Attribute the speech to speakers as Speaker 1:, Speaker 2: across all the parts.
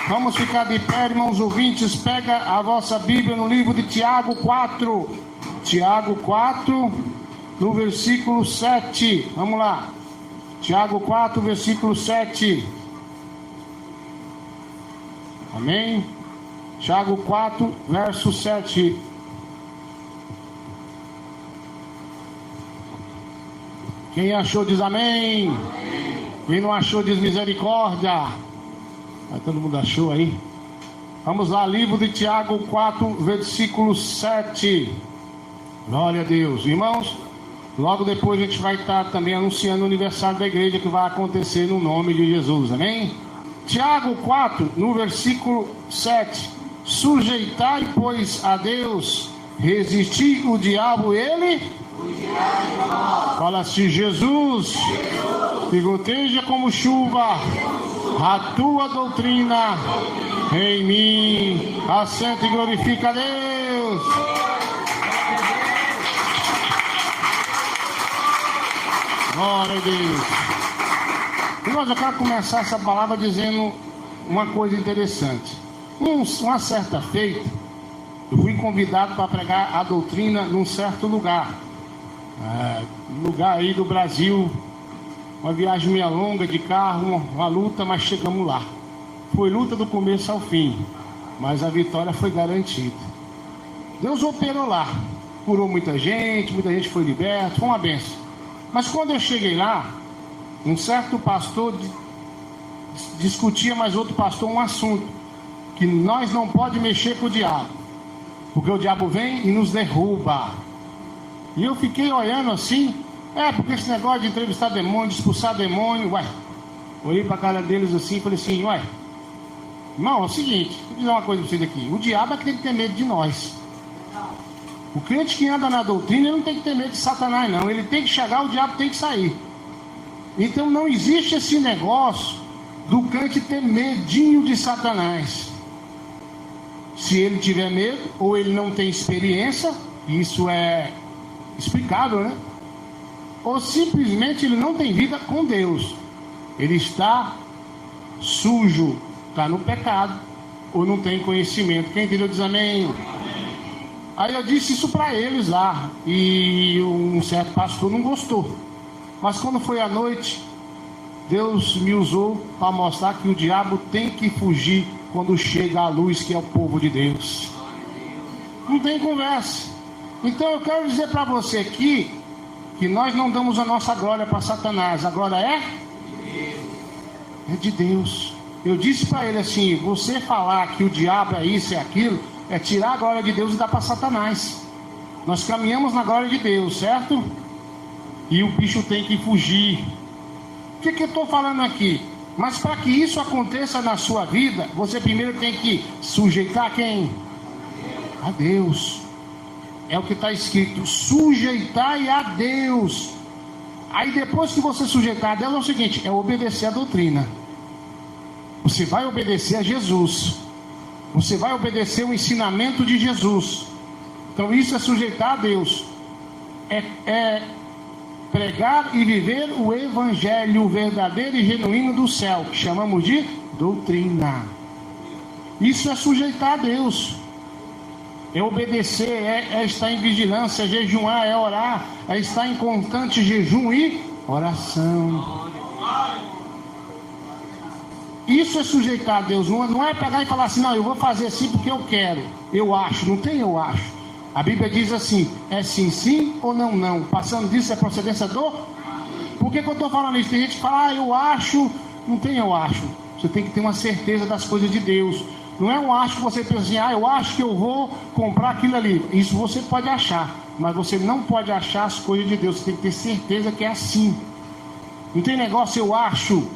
Speaker 1: Vamos ficar de pé, irmãos ouvintes. Pega a vossa Bíblia no livro de Tiago 4. Tiago 4, no versículo 7. Vamos lá. Tiago 4, versículo 7. Amém? Tiago 4, verso 7. Quem achou diz amém. Quem não achou diz misericórdia. Mas todo mundo achou aí? Vamos lá, livro de Tiago 4, versículo 7. Glória a Deus. Irmãos, logo depois a gente vai estar também anunciando o aniversário da igreja que vai acontecer no nome de Jesus. Amém? Tiago 4, no versículo 7. Sujeitai, pois, a Deus, resistir o diabo, ele... Fala assim: Jesus, que goteja como chuva a tua doutrina em mim. Assenta e glorifica a Deus. Glória a Deus. Irmãos, eu quero começar essa palavra dizendo uma coisa interessante. Uma certa feita, eu fui convidado para pregar a doutrina num certo lugar. Lugar aí do Brasil, uma viagem meia longa de carro, uma luta, mas chegamos lá. Foi luta do começo ao fim, mas a vitória foi garantida. Deus operou lá, curou muita gente foi liberta, foi uma bênção. Mas quando eu cheguei lá, um certo pastor discutia mais outro pastor um assunto, que nós não podemos mexer com o diabo, porque o diabo vem e nos derruba. E eu fiquei olhando assim, porque esse negócio de entrevistar demônio, de expulsar demônio, olhei para a cara deles assim e falei assim, irmão, é o seguinte, vou dizer uma coisa para vocês aqui, o diabo é que tem que ter medo de nós. O crente que anda na doutrina, ele não tem que ter medo de Satanás não, ele tem que chegar, o diabo tem que sair. Então não existe esse negócio do crente ter medinho de Satanás. Se ele tiver medo, ou ele não tem experiência, isso é explicável, né? Ou simplesmente ele não tem vida com Deus. Ele está sujo, está no pecado, ou não tem conhecimento. Quem entendeu diz amém. Aí eu disse isso para eles lá, e um certo pastor não gostou. Mas quando foi à noite, Deus me usou para mostrar que o diabo tem que fugir quando chega a luz, que é o povo de Deus. Não tem conversa. Então eu quero dizer para você aqui que nós não damos a nossa glória para Satanás. A glória é de Deus. Eu disse para ele assim: você falar que o diabo é isso e aquilo, é tirar a glória de Deus e dar para Satanás. Nós caminhamos na glória de Deus, certo? E o bicho tem que fugir. O que eu estou falando aqui? Mas para que isso aconteça na sua vida, você primeiro tem que sujeitar quem? A Deus. É o que está escrito: sujeitai a Deus. Aí depois que você sujeitar a Deus, é o seguinte: é obedecer a doutrina. Você vai obedecer a Jesus. Você vai obedecer o ensinamento de Jesus. Então isso é sujeitar a Deus. É pregar e viver o evangelho verdadeiro e genuíno do céu, que chamamos de doutrina. Isso é sujeitar a Deus. É obedecer, é estar em vigilância, é jejuar, é orar, é estar em constante jejum e oração. Isso é sujeitar a Deus. Não é pegar e falar assim: não, eu vou fazer assim porque eu quero, eu acho. Não tem eu acho. A Bíblia diz assim: é sim, sim ou não, não. Passando disso é procedência do... Por que eu estou falando isso? Tem gente que fala: eu acho. Não tem eu acho. Você tem que ter uma certeza das coisas de Deus. Não é um acho que você pensa assim: eu acho que eu vou comprar aquilo ali. Isso você pode achar, mas você não pode achar as coisas de Deus. Você tem que ter certeza que é assim. Não tem negócio eu acho.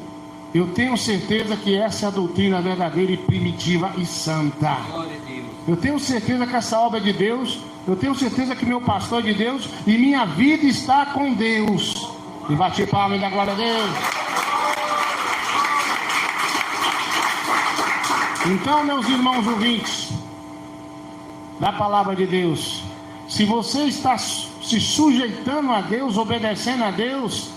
Speaker 1: Eu tenho certeza que essa é a doutrina verdadeira e primitiva e santa. Eu tenho certeza que essa obra é de Deus. Eu tenho certeza que meu pastor é de Deus e minha vida está com Deus. E bate palma e dá glória a Deus. Então, meus irmãos ouvintes da palavra de Deus, se você está se sujeitando a Deus, obedecendo a Deus,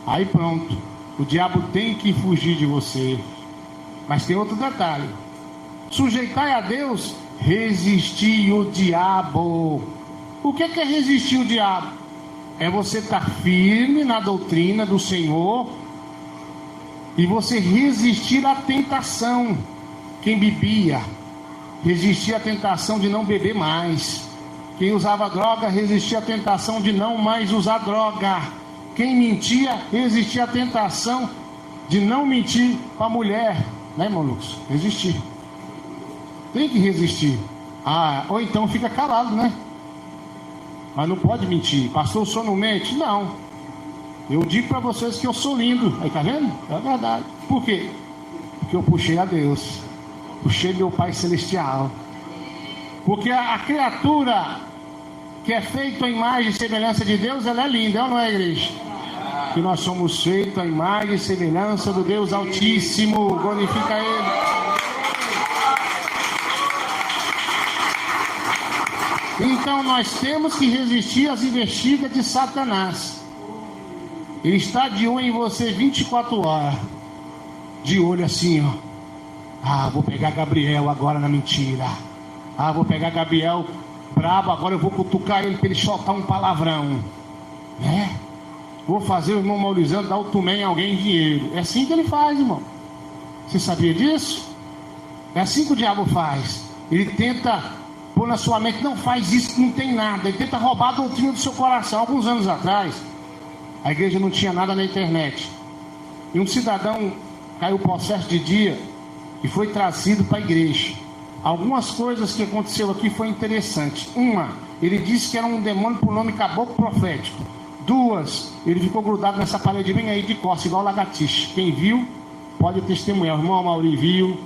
Speaker 1: aí pronto, o diabo tem que fugir de você. Mas tem outro detalhe: sujeitai a Deus, resistir o diabo. O que é resistir o diabo? É você estar firme na doutrina do Senhor e você resistir à tentação. Quem bebia, resistia à tentação de não beber mais. Quem usava droga, resistia à tentação de não mais usar droga. Quem mentia, resistia à tentação de não mentir com a mulher. Né, irmão Lucas? Resistir. Tem que resistir. Ou então fica calado, né? Mas não pode mentir. Pastor, o senhor não mente? Não. Eu digo para vocês que eu sou lindo. Aí, tá vendo? É verdade. Por quê? Porque eu puxei a Deus. Puxei meu Pai Celestial. Porque a criatura que é feita à imagem e semelhança de Deus, ela é linda, não é, igreja? Que nós somos feitos à imagem e semelhança do Deus Altíssimo. Glorifica Ele. Então nós temos que resistir às investidas de Satanás. Ele está de olho em você 24 horas. De olho assim, ó. Vou pegar Gabriel agora na mentira. Vou pegar Gabriel brabo, agora eu vou cutucar ele para ele soltar um palavrão. Né? Vou fazer o irmão Maurizano dar o tumém em alguém dinheiro. É assim que ele faz, irmão. Você sabia disso? É assim que o diabo faz. Ele tenta pôr na sua mente: não faz isso que não tem nada. Ele tenta roubar a doutrina do seu coração. Alguns anos atrás, a igreja não tinha nada na internet. E um cidadão caiu possesso de dia e foi trazido para a igreja. Algumas coisas que aconteceu aqui foi interessante. Uma, ele disse que era um demônio por nome caboclo profético. Duas, ele ficou grudado nessa parede bem aí de costas, igual lagartixa. Quem viu pode testemunhar. O irmão Amauri viu.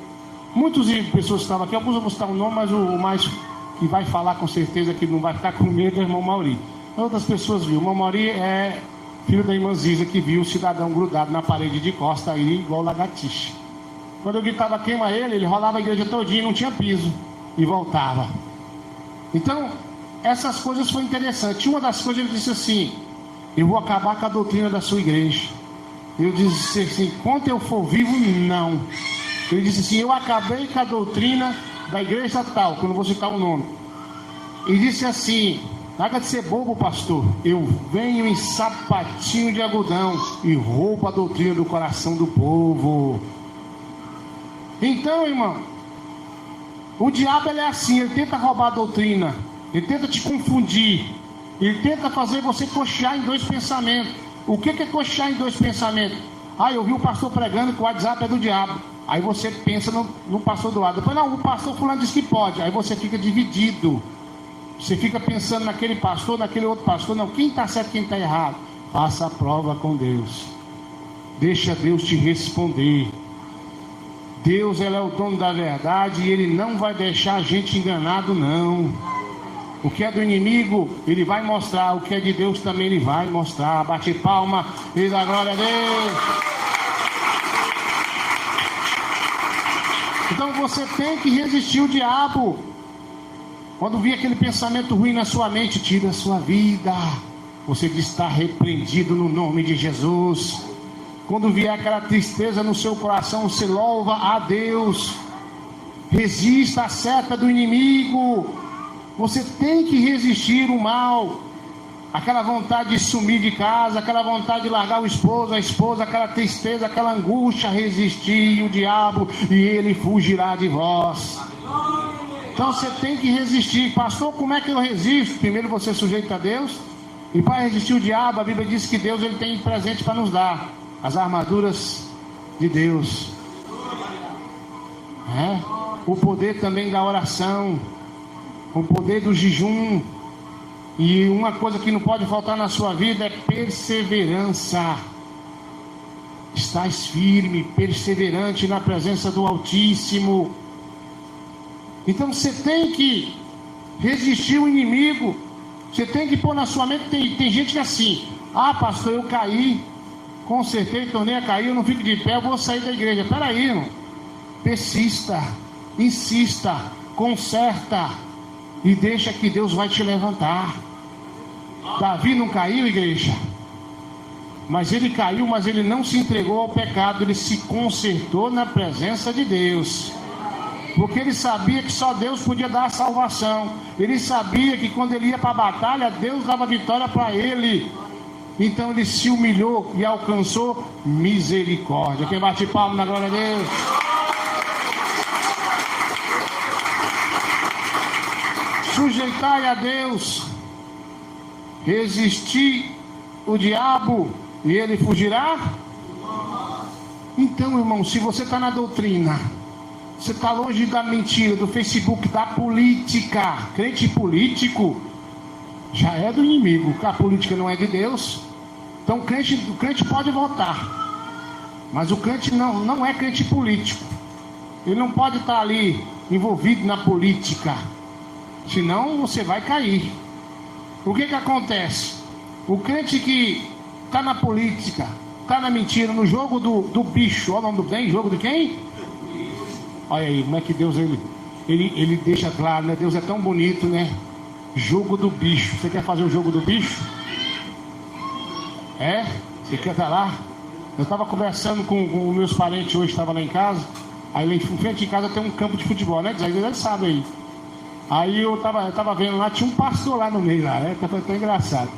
Speaker 1: Muitas pessoas que estavam aqui, alguns eu vou citar o nome, mas o mais que vai falar com certeza, que não vai ficar com medo, é o irmão Mauri. Outras pessoas viram. O irmão Mauri é filho da irmã Ziza, que viu o cidadão grudado na parede de costa aí, igual lagartixa. Quando eu gritava queima ele, ele rolava a igreja todinha, não tinha piso, e voltava. Então, essas coisas foram interessantes. Uma das coisas, ele disse assim: eu vou acabar com a doutrina da sua igreja. Eu disse assim: enquanto eu for vivo, não. Ele disse assim: eu acabei com a doutrina da igreja tal, que eu não vou citar o nome. E disse assim: nada de ser bobo, pastor. Eu venho em sapatinho de algodão e roubo a doutrina do coração do povo. Então, irmão, o diabo ele é assim, ele tenta roubar a doutrina, ele tenta te confundir, ele tenta fazer você coxar em dois pensamentos. O que é coxar em dois pensamentos? Eu vi o pastor pregando que o WhatsApp é do diabo. Aí você pensa no pastor do lado. Depois, não, o pastor fulano disse que pode. Aí você fica dividido. Você fica pensando naquele pastor, naquele outro pastor. Não, quem está certo, quem está errado? Faça a prova com Deus. Deixa Deus te responder. Deus, ele é o dono da verdade e ele não vai deixar a gente enganado, não. O que é do inimigo, ele vai mostrar. O que é de Deus também ele vai mostrar. Bate palma e dá glória a Deus. Então você tem que resistir o diabo. Quando vir aquele pensamento ruim na sua mente, tira a sua vida. Você diz: está repreendido no nome de Jesus. Quando vier aquela tristeza no seu coração, você louva a Deus. Resista à seta do inimigo. Você tem que resistir o mal. Aquela vontade de sumir de casa, aquela vontade de largar o esposo, a esposa, aquela tristeza, aquela angústia, resistir o diabo e ele fugirá de vós. Então você tem que resistir. Pastor, como é que eu resisto? Primeiro você sujeita a Deus. E para resistir o diabo, a Bíblia diz que Deus ele tem presente para nos dar as armaduras de Deus. O poder também da oração, o poder do jejum. E uma coisa que não pode faltar na sua vida é perseverança. Estás firme, perseverante na presença do Altíssimo. Então você tem que resistir o inimigo. Você tem que pôr na sua mente. Tem gente que é assim: pastor, eu caí, consertei, tornei a cair, eu não fico de pé, eu vou sair da igreja. Peraí, irmão. Persista, insista, conserta e deixa que Deus vai te levantar. Davi não caiu, igreja? Mas ele caiu, mas ele não se entregou ao pecado, ele se consertou na presença de Deus. Porque ele sabia que só Deus podia dar a salvação. Ele sabia que quando ele ia para a batalha, Deus dava vitória para ele. Então ele se humilhou e alcançou misericórdia. Quem bate palma na glória a Deus? Sujeitai a Deus, resistir o diabo e ele fugirá. Então, irmão, se você está na doutrina, você está longe da mentira, do Facebook, da política, crente político já é do inimigo, porque a política não é de Deus. Então o crente pode votar, mas o crente não é crente político. Ele não pode estar ali envolvido na política, senão você vai cair. O que acontece? O crente que está na política, está na mentira, no jogo do bicho, olha o nome do bem, jogo de quem? Olha aí, como é que Deus ele deixa claro, né? Deus é tão bonito, né? Jogo do bicho. Você quer fazer o jogo do bicho? É? Você quer estar lá? Eu estava conversando com meus parentes hoje, estava lá em casa. Aí em frente de casa tem um campo de futebol, né? Eles sabem aí. Aí eu tava vendo lá, tinha um pastor lá no meio lá, né? Foi tão engraçado.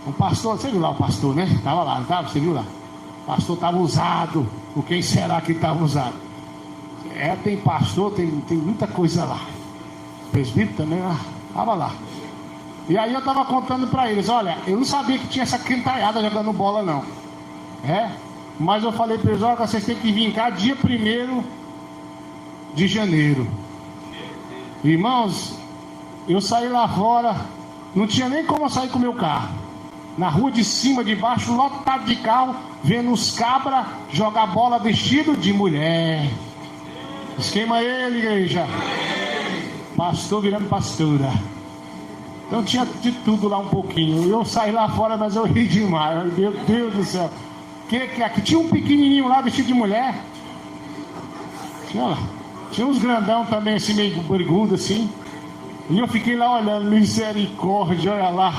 Speaker 1: Um pastor, você viu lá o pastor, né? Tava lá, não tava? Você viu lá? O pastor estava usado. Por quem será que estava usado? Tem pastor, tem muita coisa lá. Presbítero também lá, tava lá. E aí eu tava contando para eles, olha, eu não sabia que tinha essa quintalhada jogando bola não. Mas eu falei para eles, olha, vocês têm que vir cá dia 1º de janeiro. Irmãos, eu saí lá fora, não tinha nem como eu sair com o meu carro. Na rua de cima, de baixo, lotado de carro, vendo os cabras jogar bola vestido de mulher. Esquema ele, igreja. Pastor virando pastora. Então tinha de tudo lá um pouquinho. Eu saí lá fora, mas eu ri demais. Meu Deus do céu. Que tinha um pequenininho lá vestido de mulher. Tinha uns grandão também, assim, meio barrigudo assim. E eu fiquei lá olhando, misericórdia, olha lá.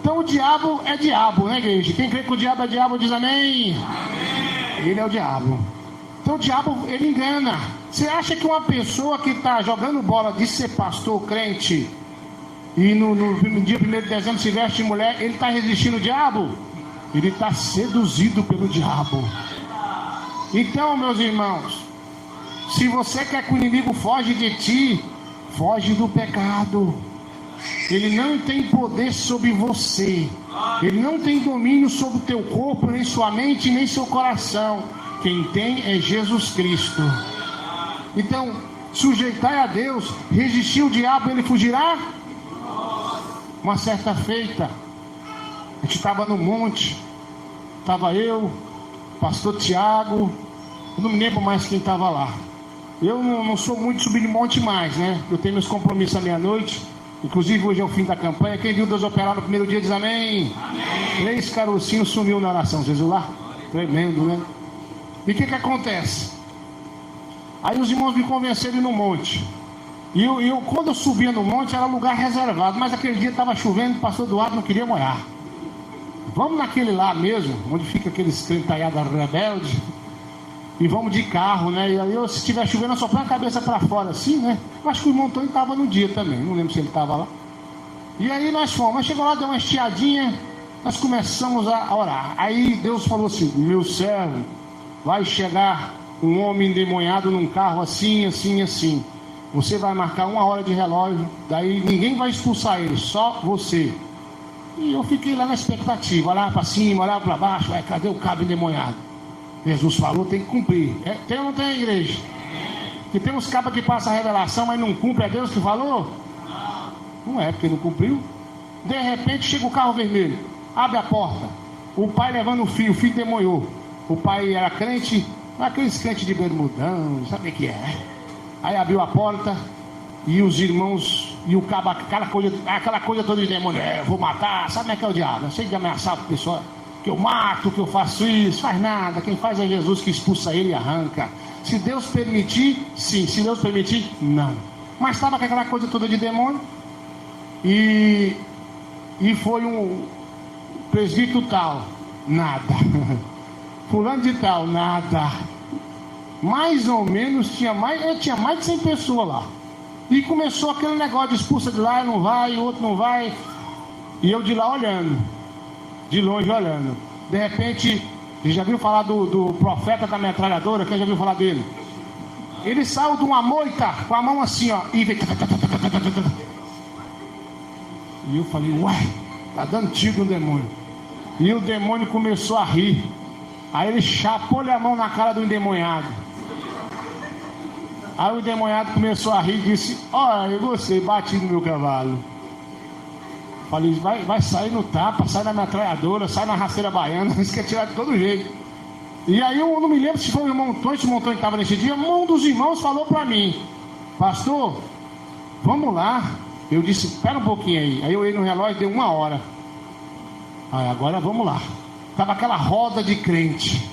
Speaker 1: Então o diabo é diabo, né, igreja? Quem crê que o diabo é diabo diz amém. Ele é o diabo. Então o diabo, ele engana. Você acha que uma pessoa que está jogando bola de ser pastor, crente, e no dia 1º de dezembro se veste de mulher, ele está resistindo ao diabo? Ele está seduzido pelo diabo. Então, meus irmãos, se você quer que o inimigo foge de ti, foge do pecado. Ele não tem poder sobre você. Ele não tem domínio sobre o teu corpo, nem sua mente, nem seu coração. Quem tem é Jesus Cristo. Então, sujeitai a Deus, resistir o diabo, ele fugirá. Uma certa feita, a gente estava no monte, estava eu, pastor Tiago, eu não me lembro mais quem estava lá. Eu não sou muito subir de monte mais, né? Eu tenho meus compromissos à meia-noite. Inclusive hoje é o fim da campanha. Quem viu Deus operar no primeiro dia diz amém. 3 carocinhos sumiu na oração. Vocês viram lá? Tremendo, né? E o que acontece? Aí os irmãos me convenceram no monte. E eu quando eu subia no monte era lugar reservado. Mas aquele dia estava chovendo, o pastor Eduardo não queria molhar. Vamos naquele lá mesmo, onde fica aqueles crentaiadas rebeldes. E vamos de carro, né? E aí se estiver chovendo eu só põe a cabeça para fora assim, né? Eu acho que o irmão Antônio estava no dia também. Não lembro se ele estava lá. E aí nós fomos. Mas chegou lá, deu uma estiadinha. Nós começamos a orar. Aí Deus falou assim: meu servo, vai chegar um homem endemoniado num carro assim, assim, assim. Você vai marcar 1 hora de relógio. Daí ninguém vai expulsar ele, só você. E eu fiquei lá na expectativa. Olhar para cima, olhar para baixo. Cadê o cabo endemoniado? Jesus falou, tem que cumprir. Tem ou não tem, igreja? Que tem uns cabas que passam a revelação, mas não cumpre. É Deus que falou? Não é, porque não cumpriu. De repente chega o carro vermelho, abre a porta, o pai levando o filho demoniou. O pai era crente, aqueles crentes de bermudão, sabe o que é? Aí abriu a porta e os irmãos e o cabo, aquela coisa toda de demônio. Eu vou matar, sabe como é que é o diabo? Eu sei de ameaçar a pessoa, que eu mato, que eu faço isso. Faz nada, quem faz é Jesus, que expulsa ele e arranca. Se Deus permitir, sim. Se Deus permitir, não. Mas estava com aquela coisa toda de demônio. E foi um presbítero tal. Nada. Fulano de tal, nada. Mais ou menos tinha mais de 100 pessoas lá. E começou aquele negócio de expulsa de lá, não vai, o outro não vai. E eu de lá olhando, de longe olhando. De repente, você já viu falar do profeta da metralhadora? Quem já viu falar dele? Ele saiu de uma moita com a mão assim, ó, e veio. E eu falei, uai, tá dando tiro no demônio. E o demônio começou a rir. Aí ele chapou-lhe a mão na cara do endemoniado. Aí o endemoniado começou a rir e disse, olha, eu gostei, bati no meu cavalo. Falei, vai sair no tapa, sai na metralhadora, sai na rasteira baiana, isso quer tirar de todo jeito. E aí eu não me lembro se foi o irmão Antônio, se o irmão Antônio estava nesse dia, um dos irmãos falou para mim, pastor, vamos lá. Eu disse, espera um pouquinho aí. Aí eu olhei no relógio, deu 1 hora. Aí agora vamos lá. Tava aquela roda de crente.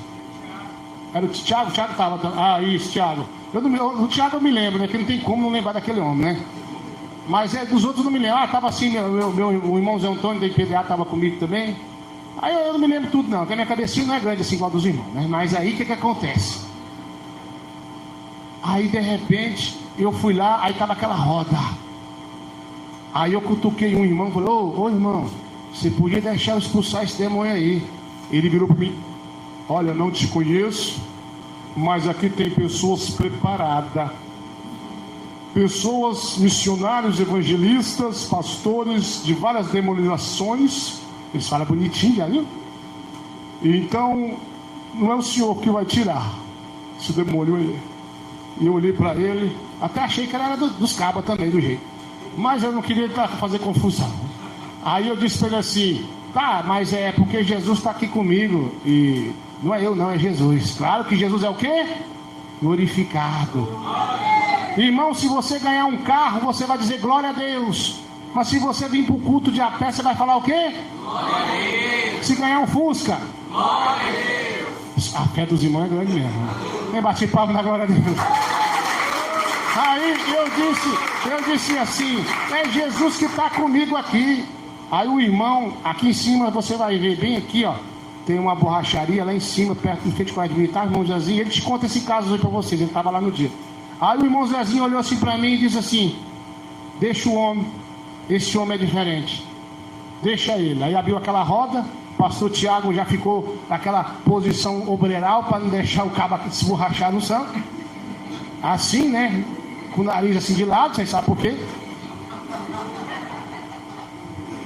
Speaker 1: Era o Thiago estava. Ah, isso, Thiago. O Thiago eu me lembro, né? Que não tem como não lembrar daquele homem, né? Mas dos outros eu não me lembro. Ah, tava assim, o irmão Zé Antônio da IPDA estava comigo também. Aí eu não me lembro tudo não, porque a minha cabecinha não é grande assim igual dos irmãos, né? Mas aí o que acontece? Aí de repente eu fui lá, aí tava aquela roda. Aí eu cutuquei um irmão e falei, ô irmão, você podia deixar eu expulsar esse demônio aí. Ele virou para mim, olha, eu não te conheço, mas aqui tem pessoas preparadas. Pessoas, missionários, evangelistas, pastores de várias denominações. Eles falam bonitinho, já viu? Então, não é o senhor que vai tirar esse demônio aí. E eu olhei para ele, até achei que era dos cabas também, do jeito. Mas eu não queria fazer confusão. Aí eu disse para ele assim, tá, mas é porque Jesus está aqui comigo. E não é eu não, é Jesus. Claro que Jesus é o quê? Glorificado. Irmão, se você ganhar um carro, você vai dizer glória a Deus. Mas se você vir para o culto de a pé, você vai falar o quê? Glória a Deus. Se ganhar um Fusca, glória a Deus. A fé dos irmãos é grande mesmo. Nem bati palma na glória a Deus. Aí eu disse assim, é Jesus que está comigo aqui. Aí o irmão, aqui em cima, você vai ver bem aqui, ó, tem uma borracharia lá em cima, perto do frente com a militar, o irmão Zezinho, ele te conta esse caso aí para vocês, ele estava lá no dia. Aí o irmão Zezinho olhou assim para mim e disse assim, deixa o homem, esse homem é diferente, deixa ele. Aí abriu aquela roda, o pastor Tiago já ficou naquela posição obreiral para não deixar o cabo se borrachar no santo, assim, né, com o nariz assim de lado, vocês sabem por quê?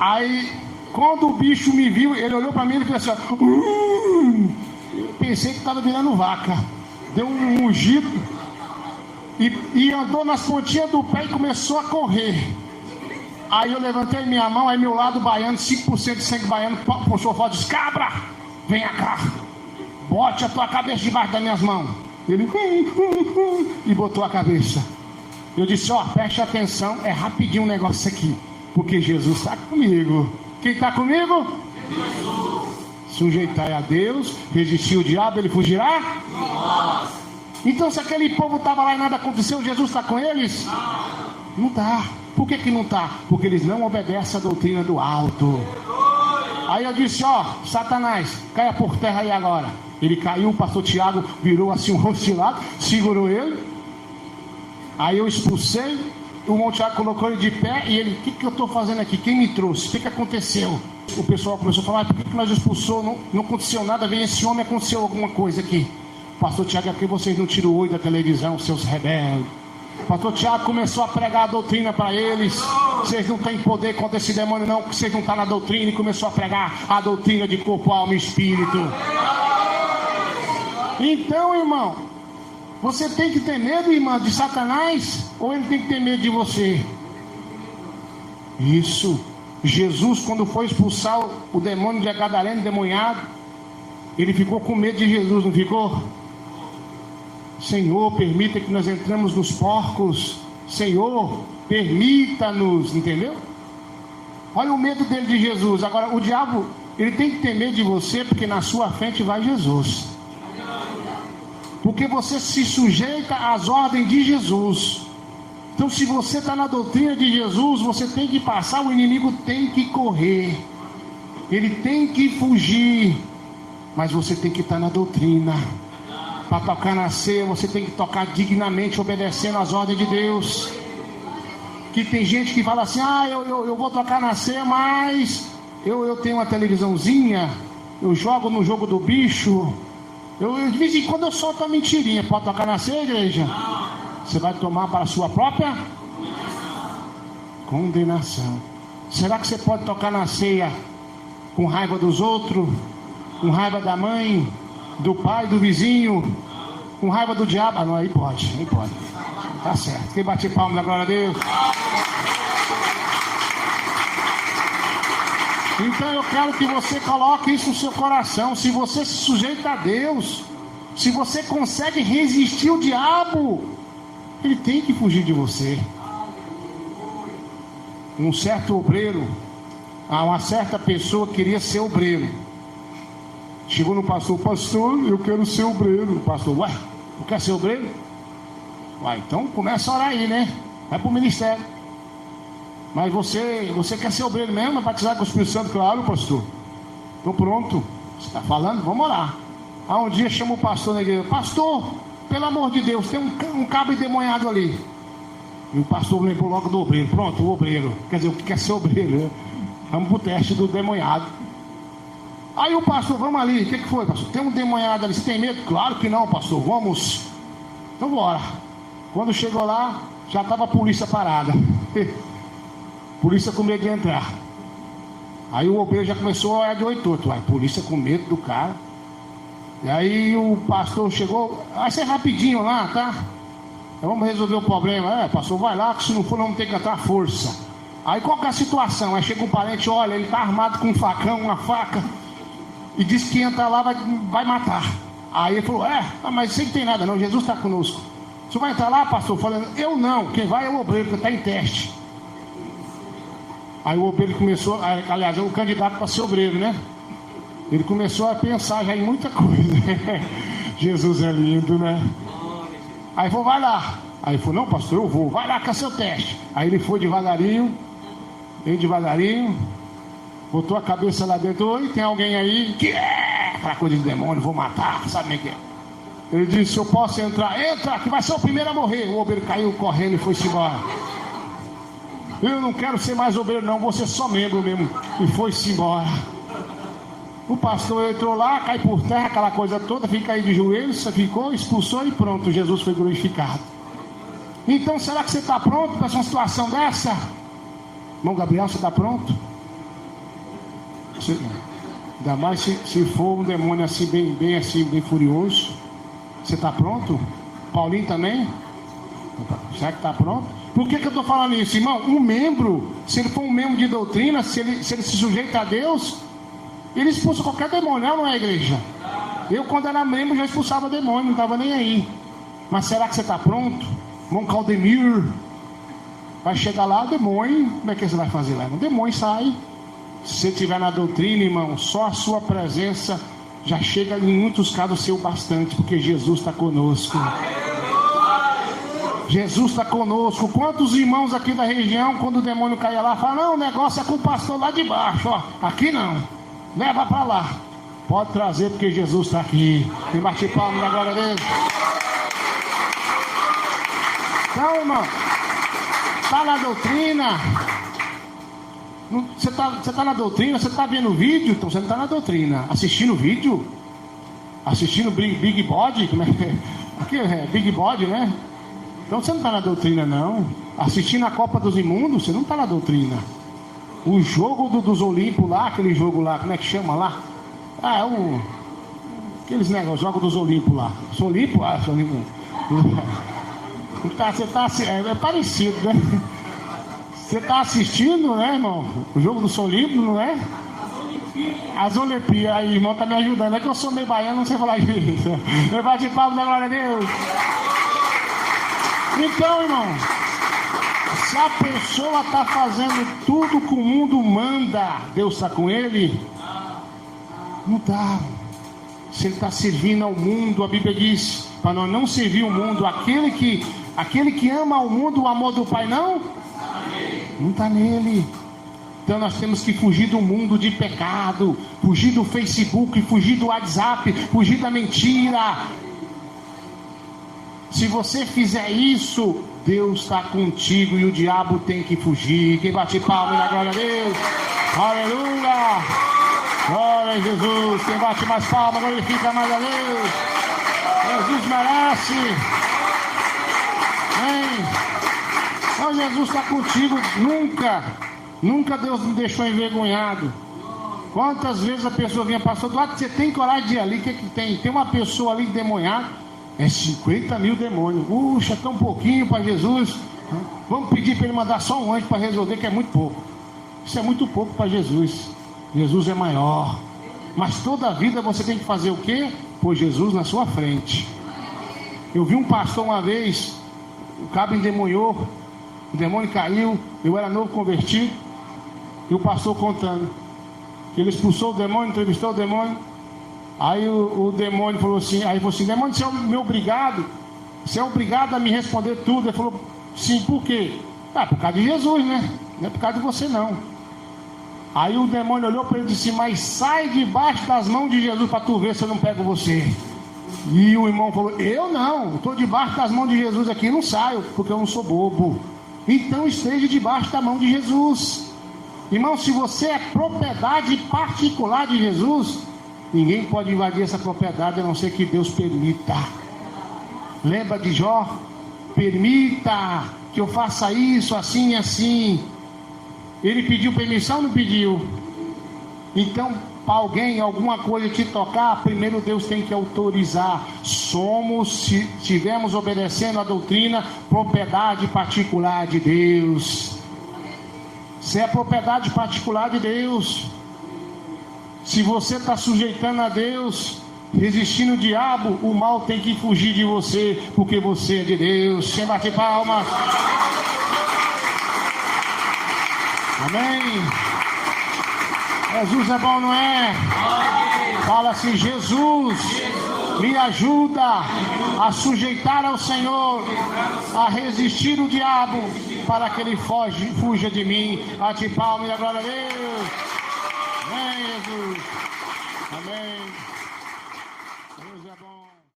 Speaker 1: Aí, quando o bicho me viu, ele olhou para mim e falou assim, eu pensei que estava virando vaca. Deu um mugido e andou nas pontinhas do pé e começou a correr. Aí eu levantei minha mão, aí meu lado baiano, 5% de sangue baiano, puxou fora e disse, cabra, venha cá, bote a tua cabeça debaixo das minhas mãos. Ele e botou a cabeça. Eu disse, ó, preste atenção, é rapidinho um negócio aqui. Porque Jesus está comigo. Quem está comigo? Jesus. Sujeitai a Deus, resistir o diabo, ele fugirá? Nossa. Então se aquele povo estava lá e nada aconteceu, Jesus está com eles? Não está. Por que não está? Porque eles não obedecem a doutrina do alto. Aí eu disse, ó, Satanás, caia por terra aí agora. Ele caiu, o pastor Tiago virou assim um rosto de lado, segurou ele. Aí eu expulsei. O irmão Tiago colocou ele de pé e ele, o que eu estou fazendo aqui? Quem me trouxe? O que aconteceu? O pessoal começou a falar, por que nós expulsou? Não aconteceu nada, vem esse homem, aconteceu alguma coisa aqui. Pastor Tiago, é porque vocês não tiram o olho da televisão, seus rebeldes. Pastor Tiago começou a pregar a doutrina para eles. Vocês não têm poder contra esse demônio não, porque vocês não estão na doutrina. E começou a pregar a doutrina de corpo, alma e espírito. Então, irmão, você tem que ter medo, irmã, de Satanás, ou ele tem que ter medo de você? Isso. Jesus, quando foi expulsar o demônio de Gadareno, endemoniado, ele ficou com medo de Jesus, não ficou? Senhor, permita que nós entremos nos porcos. Senhor, permita-nos, entendeu? Olha o medo dele de Jesus. Agora, o diabo, ele tem que ter medo de você, porque na sua frente vai Jesus. Porque você se sujeita às ordens de Jesus. Então se você está na doutrina de Jesus, você tem que passar, o inimigo tem que correr, ele tem que fugir. Mas você tem que estar na doutrina. Para tocar na ceia, você tem que tocar dignamente, obedecendo às ordens de Deus. Que tem gente que fala assim: eu vou tocar na ceia, mas eu tenho uma televisãozinha, eu jogo no jogo do bicho, de vez em quando eu solto uma mentirinha. Pode tocar na ceia, igreja? Você vai tomar para a sua própria condenação. Será que você pode tocar na ceia com raiva dos outros, com raiva da mãe, do pai, do vizinho, com raiva do diabo? Não, aí pode. Tá certo. Quem bate palma da glória a Deus? Então eu quero que você coloque isso no seu coração. Se você se sujeita a Deus, se você consegue resistir ao diabo, ele tem que fugir de você. Um certo obreiro, uma certa pessoa queria ser obreiro. Chegou no pastor: pastor, eu quero ser obreiro. O pastor: ué, tu quer ser obreiro? Ué, então começa a orar aí, né? Vai para o ministério. Mas você quer ser obreiro mesmo? Vai batizar com o Espírito Santo? Claro, pastor. Estou pronto. Você está falando? Vamos orar. Aí um dia chama o pastor na igreja: pastor, pelo amor de Deus, tem um cabo endemoniado ali. E o pastor lembrou logo do obreiro. Pronto, o obreiro. Quer dizer, o que quer ser obreiro, né? Vamos para o teste do demoniado. Aí o pastor: vamos ali. O que foi, pastor? Tem um demoniado ali. Você tem medo? Claro que não, pastor. Vamos. Então bora. Quando chegou lá, já estava a polícia parada. Polícia com medo de entrar. Aí o obreiro já começou a olhar de oito torto. Polícia com medo do cara. E aí o pastor chegou: vai ser rapidinho lá, tá? Então vamos resolver o problema. Pastor, vai lá, que se não for, vamos ter que entrar à força. Aí qual que é a situação? Aí chega um parente: olha, ele está armado com um facão, uma faca, e disse que entra lá, vai matar. Aí ele falou: mas isso aí não tem nada não, Jesus está conosco. O senhor vai entrar lá, pastor? Falando: eu não, quem vai é o obreiro, que está em teste. Aí o obreiro começou, aliás, é o candidato para ser obreiro, né? Ele começou a pensar já em muita coisa. Jesus é lindo, né? Aí falou: vai lá. Aí ele falou: não, pastor, eu vou. Vai lá que é seu teste. Aí ele foi devagarinho, botou a cabeça lá dentro: oi, tem alguém aí? Que é aquela coisa de demônio, vou matar, sabe o que é? Ele disse: eu posso entrar? Entra, que vai ser o primeiro a morrer. O obreiro caiu correndo e foi-se embora. Eu não quero ser mais obreiro não, vou ser só membro mesmo. E foi-se embora. O pastor entrou lá, cai por terra, aquela coisa toda, fica aí de joelhos, ficou, expulsou e pronto, Jesus foi glorificado. Então será que você está pronto para uma situação dessa? Irmão Gabriel, você está pronto? Ainda mais se for um demônio assim, bem furioso. Você está pronto? Paulinho também? Será que está pronto? Por que eu estou falando isso, irmão? Um membro, se ele for um membro de doutrina, se ele se sujeita a Deus, ele expulsa qualquer demônio, não é, igreja? Eu, quando era membro, já expulsava demônio, não estava nem aí. Mas será que você está pronto? Irmão Caldemir, vai chegar lá, demônio, como é que você vai fazer lá? O demônio sai. Se você estiver na doutrina, irmão, só a sua presença já chega em muitos casos ser o bastante, porque Jesus está conosco. Jesus está conosco. Quantos irmãos aqui da região, quando o demônio caia lá, falam: não, o negócio é com o pastor lá de baixo, ó. Aqui não, leva para lá. Pode trazer, porque Jesus está aqui. Tem bate palma da glória dele. Então, irmão, está na doutrina. Você está na doutrina, você está vendo vídeo, então você não está na doutrina. Assistindo vídeo, assistindo Big Body, como é que é? Aqui é Big Body, né? Então você não está na doutrina não. Assistindo a Copa dos Imundos, você não está na doutrina. O jogo dos Olímpicos lá, aquele jogo lá, como é que chama lá? Aqueles negócios, jogo dos Olímpicos lá. Os Olímpicos? Os Olímpicos. É parecido, né? Você está assistindo, né, irmão? O jogo do Olímpicos, não é? As Olimpíadas. Aí, irmão, tá me ajudando. É que eu sou meio baiano, não sei falar isso. Eu bati de palma da glória a Deus. Então, irmão, se a pessoa está fazendo tudo que o mundo manda, Deus está com ele? Não está. Se ele está servindo ao mundo, a Bíblia diz, para nós não servir o mundo, aquele que ama ao mundo, o amor do Pai não está nele. Então nós temos que fugir do mundo de pecado, fugir do Facebook, fugir do WhatsApp, fugir da mentira. Se você fizer isso, Deus está contigo e o diabo tem que fugir. Quem bate palma na glória a Deus? Aleluia! Glória a Jesus! Quem bate mais palma, glorifica mais a Deus. Jesus merece. Amém. Então Jesus está contigo. Nunca Deus me deixou envergonhado. Quantas vezes a pessoa vinha, pastor Eduardo, você tem coragem de ir ali? O que tem? Tem uma pessoa ali endemoniada. É 50 mil demônios. Puxa, tão pouquinho para Jesus. Vamos pedir para ele mandar só um anjo para resolver, que é muito pouco. Isso é muito pouco para Jesus. Jesus é maior. Mas toda a vida você tem que fazer o quê? Pôr Jesus na sua frente. Eu vi um pastor uma vez, o cabo endemoniou, o demônio caiu, eu era novo convertido, e o pastor contando que ele expulsou o demônio, entrevistou o demônio. Aí o demônio falou assim, demônio, você é meu obrigado? Você é obrigado a me responder tudo? Ele falou, sim, por quê? Por causa de Jesus, né? Não é por causa de você não. Aí o demônio olhou para ele e disse, mas sai debaixo das mãos de Jesus para tu ver se eu não pego você. E o irmão falou, eu não, estou debaixo das mãos de Jesus aqui, não saio, porque eu não sou bobo. Então esteja debaixo da mão de Jesus. Irmão, se você é propriedade particular de Jesus, ninguém pode invadir essa propriedade a não ser que Deus permita. Lembra de Jó? Permita que eu faça isso, assim e assim. Ele pediu permissão ou não pediu? Então, para alguém, alguma coisa te tocar, primeiro Deus tem que autorizar. Se estivermos obedecendo a doutrina, propriedade particular de Deus. Você é propriedade particular de Deus. Se você está sujeitando a Deus, resistindo o diabo, o mal tem que fugir de você, porque você é de Deus. Quem bate palmas? Amém. Jesus é bom, não é? Fala assim, Jesus, me ajuda a sujeitar ao Senhor, a resistir o diabo, para que ele fuja de mim. Bate palmas e glória a Deus. Amém, Jesus. Amém.